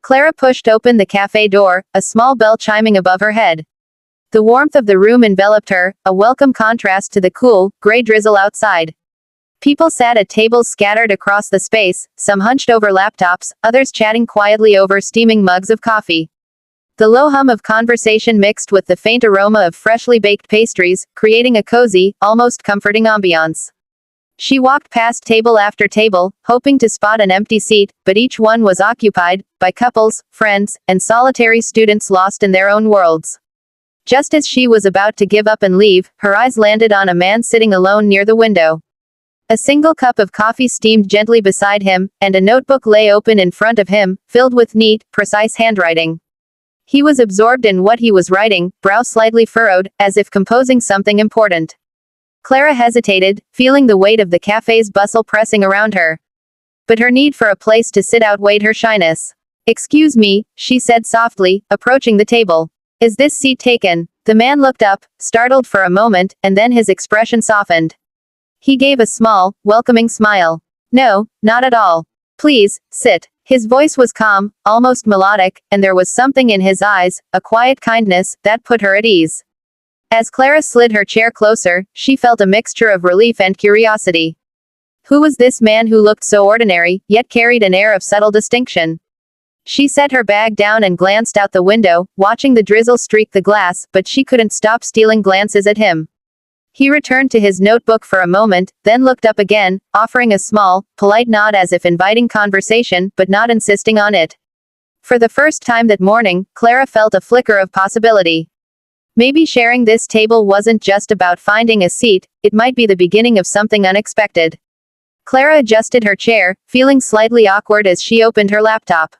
Clara pushed open the cafe door, a small bell chiming above her head. The warmth of the room enveloped her, a welcome contrast to the cool, gray drizzle outside. People sat at tables scattered across the space, some hunched over laptops, others chatting quietly over steaming mugs of coffee. The low hum of conversation mixed with the faint aroma of freshly baked pastries, creating a cozy, almost comforting ambiance. She walked past table after table, hoping to spot an empty seat, but each one was occupied by couples, friends, and solitary students lost in their own worlds. Just as she was about to give up and leave, her eyes landed on a man sitting alone near the window. A single cup of coffee steamed gently beside him, and a notebook lay open in front of him, filled with neat, precise handwriting. He was absorbed in what he was writing, brow slightly furrowed, as if composing something important. Clara hesitated, feeling the weight of the cafe's bustle pressing around her. But her need for a place to sit outweighed her shyness. "Excuse me," she said softly, approaching the table. "Is this seat taken?" The man looked up, startled for a moment, and then his expression softened. He gave a small, welcoming smile. "No, not at all. Please, sit." His voice was calm, almost melodic, and there was something in his eyes, a quiet kindness, that put her at ease. As Clara slid her chair closer, she felt a mixture of relief and curiosity. Who was this man who looked so ordinary, yet carried an air of subtle distinction? She set her bag down and glanced out the window, watching the drizzle streak the glass, but she couldn't stop stealing glances at him. He returned to his notebook for a moment, then looked up again, offering a small, polite nod as if inviting conversation, but not insisting on it. For the first time that morning, Clara felt a flicker of possibility. Maybe sharing this table wasn't just about finding a seat, it might be the beginning of something unexpected. Clara adjusted her chair, feeling slightly awkward as she opened her laptop.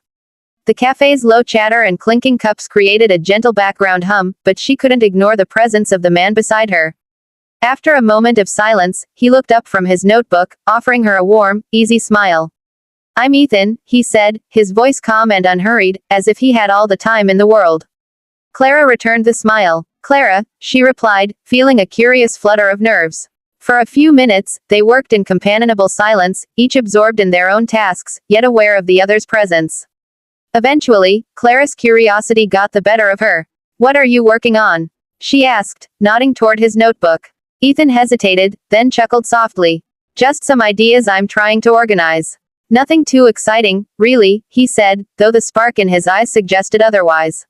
The cafe's low chatter and clinking cups created a gentle background hum, but she couldn't ignore the presence of the man beside her. After a moment of silence, he looked up from his notebook, offering her a warm, easy smile. "I'm Ethan," he said, his voice calm and unhurried, as if he had all the time in the world. Clara returned the smile. "Clara," she replied, feeling a curious flutter of nerves. For a few minutes, they worked in companionable silence, each absorbed in their own tasks, yet aware of the other's presence. Eventually, Clara's curiosity got the better of her. "What are you working on?" she asked, nodding toward his notebook. Ethan hesitated, then chuckled softly. "Just some ideas I'm trying to organize. Nothing too exciting, really," he said, though the spark in his eyes suggested otherwise.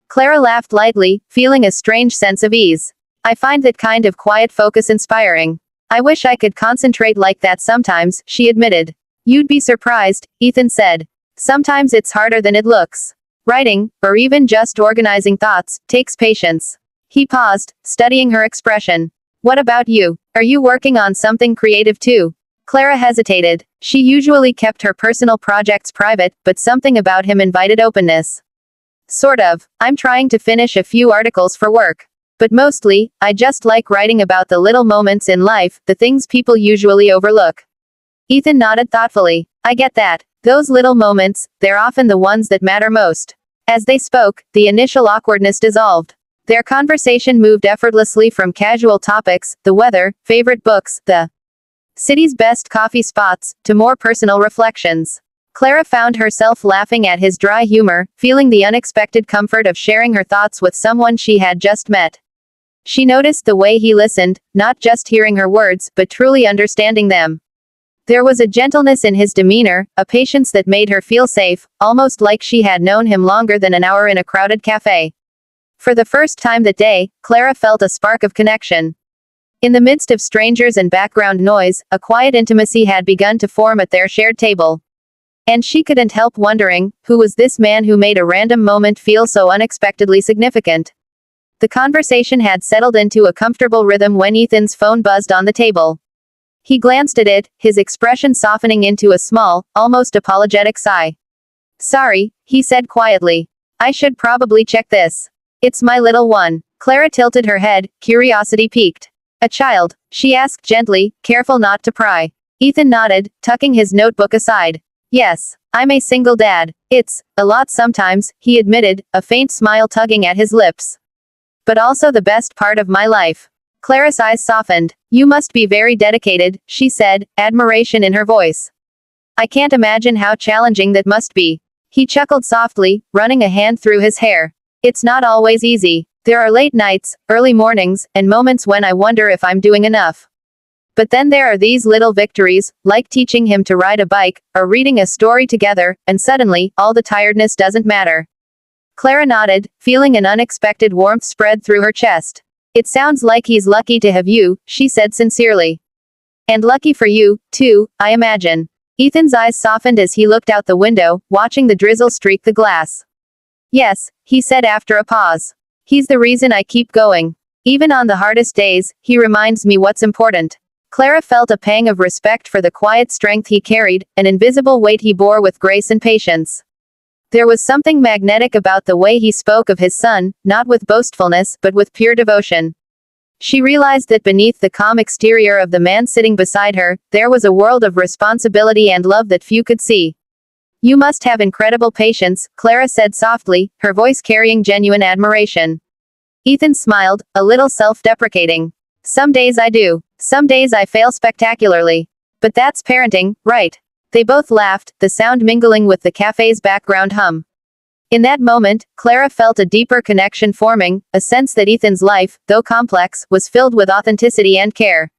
Clara laughed lightly, feeling a strange sense of ease. "I find that kind of quiet focus inspiring. I wish I could concentrate like that sometimes," she admitted. "You'd be surprised," Ethan said. "Sometimes it's harder than it looks. Writing, or even just organizing thoughts, takes patience." He paused, studying her expression. "What about you? Are you working on something creative too?" Clara hesitated. She usually kept her personal projects private, but something about him invited openness. "Sort of. I'm trying to finish a few articles for work. But mostly, I just like writing about the little moments in life, the things people usually overlook." Ethan nodded thoughtfully. "I get that. Those little moments, they're often the ones that matter most." As they spoke, the initial awkwardness dissolved. Their conversation moved effortlessly from casual topics, the weather, favorite books, the city's best coffee spots, to more personal reflections. Clara found herself laughing at his dry humor, feeling the unexpected comfort of sharing her thoughts with someone she had just met. She noticed the way he listened, not just hearing her words, but truly understanding them. There was a gentleness in his demeanor, a patience that made her feel safe, almost like she had known him longer than an hour in a crowded cafe. For the first time that day, Clara felt a spark of connection. In the midst of strangers and background noise, a quiet intimacy had begun to form at their shared table. And she couldn't help wondering, who was this man who made a random moment feel so unexpectedly significant? The conversation had settled into a comfortable rhythm when Ethan's phone buzzed on the table. He glanced at it, his expression softening into a small, almost apologetic sigh. "Sorry," he said quietly. "I should probably check this. It's my little one." Clara tilted her head, curiosity piqued. "A child?" she asked gently, careful not to pry. Ethan nodded, tucking his notebook aside. "Yes, I'm a single dad. It's a lot sometimes," he admitted, a faint smile tugging at his lips. "But also the best part of my life." Clara's eyes softened. "You must be very dedicated," she said, admiration in her voice. "I can't imagine how challenging that must be." He chuckled softly, running a hand through his hair. It's not always easy. There are late nights, early mornings, and moments when I wonder if I'm doing enough. But then there are these little victories, like teaching him to ride a bike, or reading a story together, and suddenly, all the tiredness doesn't matter. Clara nodded, feeling an unexpected warmth spread through her chest. It sounds like he's lucky to have you, she said sincerely. And lucky for you, too, I imagine. Ethan's eyes softened as he looked out the window, watching the drizzle streak the glass. Yes, he said after a pause. He's the reason I keep going. Even on the hardest days, he reminds me what's important. Clara felt a pang of respect for the quiet strength he carried, an invisible weight he bore with grace and patience. There was something magnetic about the way he spoke of his son, not with boastfulness, but with pure devotion. She realized that beneath the calm exterior of the man sitting beside her, there was a world of responsibility and love that few could see. You must have incredible patience, Clara said softly, her voice carrying genuine admiration. Ethan smiled, a little self-deprecating. Some days I do. Some days I fail spectacularly. But that's parenting, right? They both laughed, the sound mingling with the cafe's background hum. In that moment, Clara felt a deeper connection forming, a sense that Ethan's life, though complex, was filled with authenticity and care.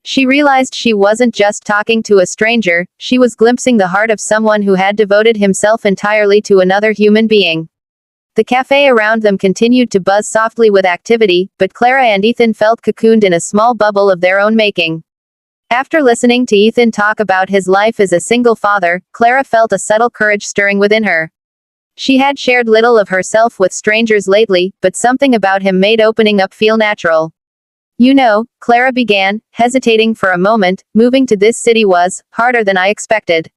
She realized she wasn't just talking to a stranger, she was glimpsing the heart of someone who had devoted himself entirely to another human being. The cafe around them continued to buzz softly with activity, but Clara and Ethan felt cocooned in a small bubble of their own making. After listening to Ethan talk about his life as a single father, Clara felt a subtle courage stirring within her. She had shared little of herself with strangers lately, but something about him made opening up feel natural. You know, Clara began, hesitating for a moment, moving to this city was harder than I expected.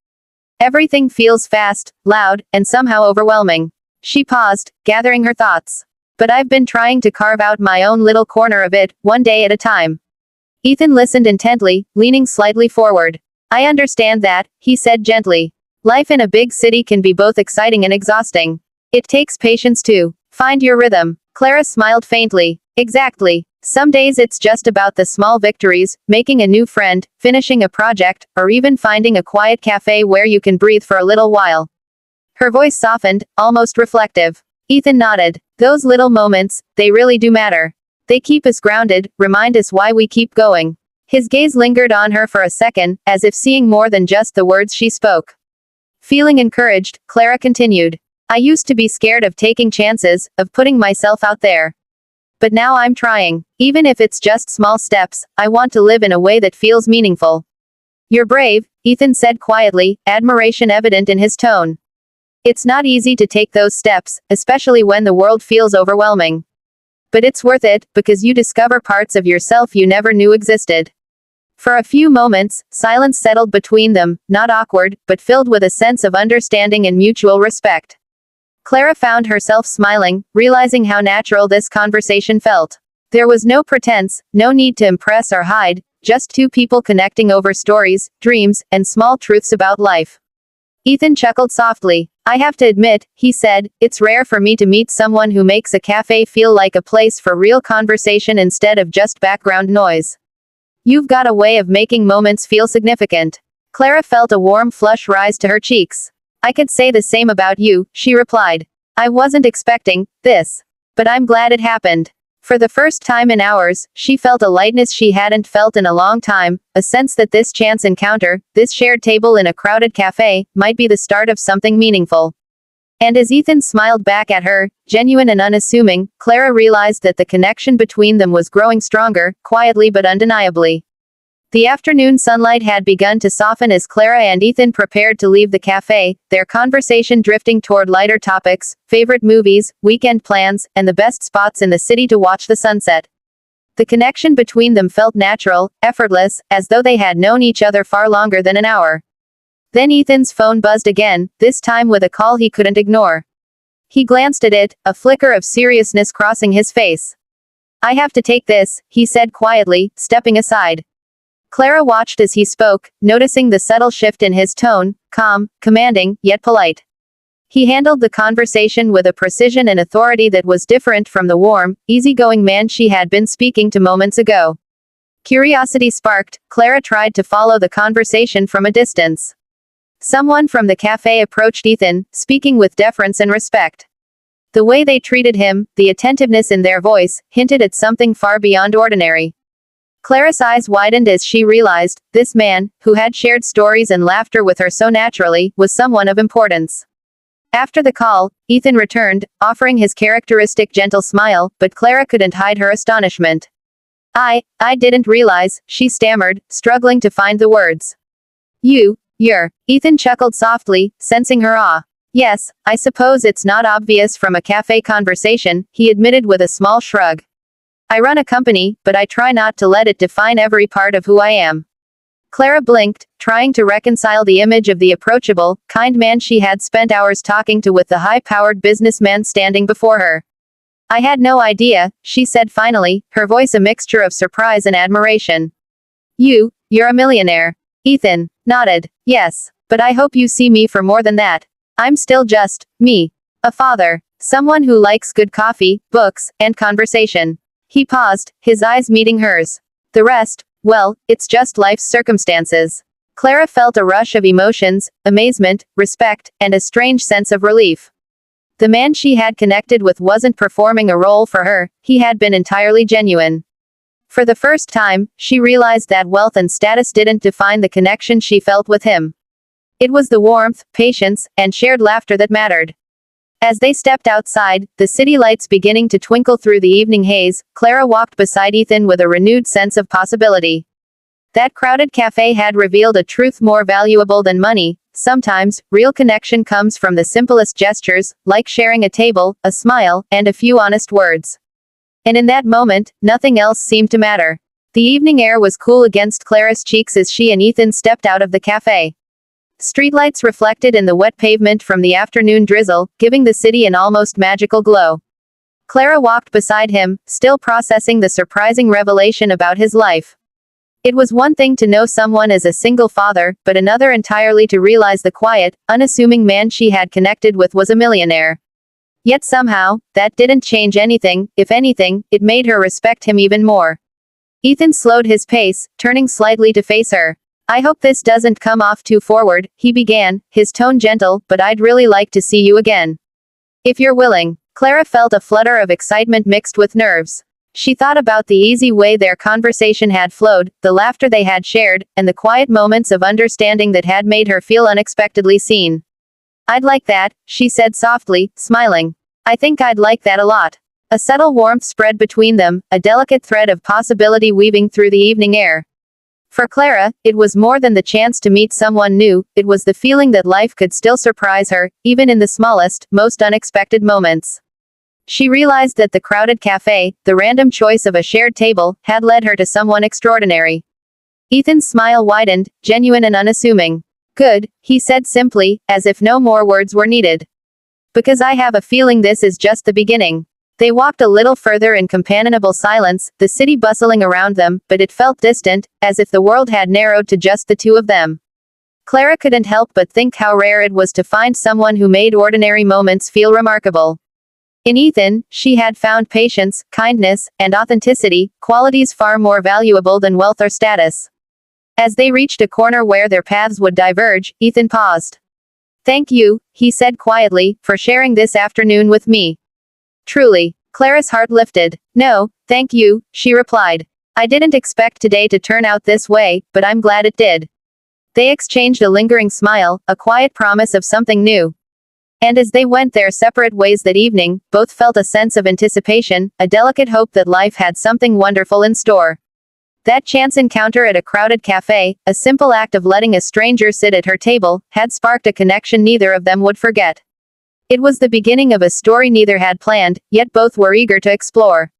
Everything feels fast, loud, and somehow overwhelming. She paused, gathering her thoughts. But I've been trying to carve out my own little corner of it, one day at a time. Ethan listened intently, leaning slightly forward. I understand that, he said gently. Life in a big city can be both exciting and exhausting. It takes patience to find your rhythm. Clara smiled faintly. Exactly. Some days it's just about the small victories, making a new friend, finishing a project, or even finding a quiet cafe where you can breathe for a little while. Her voice softened, almost reflective. Ethan nodded. Those little moments, they really do matter. They keep us grounded, remind us why we keep going. His gaze lingered on her for a second, as if seeing more than just the words she spoke. Feeling encouraged, Clara continued. I used to be scared of taking chances, of putting myself out there. But now I'm trying. Even if it's just small steps, I want to live in a way that feels meaningful. You're brave, Ethan said quietly, admiration evident in his tone. It's not easy to take those steps, especially when the world feels overwhelming. But it's worth it, because you discover parts of yourself you never knew existed. For a few moments, silence settled between them, not awkward, but filled with a sense of understanding and mutual respect. Clara found herself smiling, realizing how natural this conversation felt. There was no pretense, no need to impress or hide, just two people connecting over stories, dreams, and small truths about life. Ethan chuckled softly. I have to admit, he said, it's rare for me to meet someone who makes a cafe feel like a place for real conversation instead of just background noise. You've got a way of making moments feel significant. Clara felt a warm flush rise to her cheeks. I could say the same about you, she replied. I wasn't expecting this. But I'm glad it happened. For the first time in hours, she felt a lightness she hadn't felt in a long time, a sense that this chance encounter, this shared table in a crowded cafe, might be the start of something meaningful. And as Ethan smiled back at her, genuine and unassuming, Clara realized that the connection between them was growing stronger, quietly but undeniably. The afternoon sunlight had begun to soften as Clara and Ethan prepared to leave the cafe, their conversation drifting toward lighter topics, favorite movies, weekend plans, and the best spots in the city to watch the sunset. The connection between them felt natural, effortless, as though they had known each other far longer than an hour. Then Ethan's phone buzzed again, this time with a call he couldn't ignore. He glanced at it, a flicker of seriousness crossing his face. I have to take this, he said quietly, stepping aside. Clara watched as he spoke, noticing the subtle shift in his tone, calm, commanding, yet polite. He handled the conversation with a precision and authority that was different from the warm, easygoing man she had been speaking to moments ago. Curiosity sparked, Clara tried to follow the conversation from a distance. Someone from the cafe approached Ethan, speaking with deference and respect. The way they treated him, the attentiveness in their voice, hinted at something far beyond ordinary. Clara's eyes widened as she realized, this man, who had shared stories and laughter with her so naturally, was someone of importance. After the call, Ethan returned, offering his characteristic gentle smile, but Clara couldn't hide her astonishment. I didn't realize, she stammered, struggling to find the words. You're. Ethan chuckled softly, sensing her awe. Yes, I suppose it's not obvious from a cafe conversation, he admitted with a small shrug. I run a company, but I try not to let it define every part of who I am. Clara blinked, trying to reconcile the image of the approachable, kind man she had spent hours talking to with the high-powered businessman standing before her. I had no idea, she said finally, her voice a mixture of surprise and admiration. You're a millionaire. Ethan nodded. Yes, but I hope you see me for more than that. I'm still just me. A father. Someone who likes good coffee, books, and conversation. He paused, his eyes meeting hers. The rest, well, it's just life's circumstances. Clara felt a rush of emotions, amazement, respect, and a strange sense of relief. The man she had connected with wasn't performing a role for her, he had been entirely genuine. For the first time, she realized that wealth and status didn't define the connection she felt with him. It was the warmth, patience, and shared laughter that mattered. As they stepped outside, the city lights beginning to twinkle through the evening haze, Clara walked beside Ethan with a renewed sense of possibility. That crowded cafe had revealed a truth more valuable than money. Sometimes, real connection comes from the simplest gestures, like sharing a table, a smile, and a few honest words. And in that moment, nothing else seemed to matter. The evening air was cool against Clara's cheeks as she and Ethan stepped out of the cafe. Streetlights reflected in the wet pavement from the afternoon drizzle, giving the city an almost magical glow. Clara walked beside him, still processing the surprising revelation about his life. It was one thing to know someone as a single father, but another entirely to realize the quiet, unassuming man she had connected with was a millionaire. Yet somehow, that didn't change anything. If anything, it made her respect him even more. Ethan slowed his pace, turning slightly to face her. I hope this doesn't come off too forward, he began, his tone gentle, but I'd really like to see you again. If you're willing. Clara felt a flutter of excitement mixed with nerves. She thought about the easy way their conversation had flowed, the laughter they had shared, and the quiet moments of understanding that had made her feel unexpectedly seen. I'd like that, she said softly, smiling. I think I'd like that a lot. A subtle warmth spread between them, a delicate thread of possibility weaving through the evening air. For Clara, it was more than the chance to meet someone new, it was the feeling that life could still surprise her, even in the smallest, most unexpected moments. She realized that the crowded cafe, the random choice of a shared table, had led her to someone extraordinary. Ethan's smile widened, genuine and unassuming. Good, he said simply, as if no more words were needed. Because I have a feeling this is just the beginning. They walked a little further in companionable silence, the city bustling around them, but it felt distant, as if the world had narrowed to just the two of them. Clara couldn't help but think how rare it was to find someone who made ordinary moments feel remarkable. In Ethan, she had found patience, kindness, and authenticity, qualities far more valuable than wealth or status. As they reached a corner where their paths would diverge, Ethan paused. Thank you, he said quietly, for sharing this afternoon with me. Truly. Clara's heart lifted. No, thank you, she replied. I didn't expect today to turn out this way, but I'm glad it did. They exchanged a lingering smile, a quiet promise of something new. And as they went their separate ways that evening, both felt a sense of anticipation, a delicate hope that life had something wonderful in store. That chance encounter at a crowded cafe, a simple act of letting a stranger sit at her table, had sparked a connection neither of them would forget. It was the beginning of a story neither had planned, yet both were eager to explore.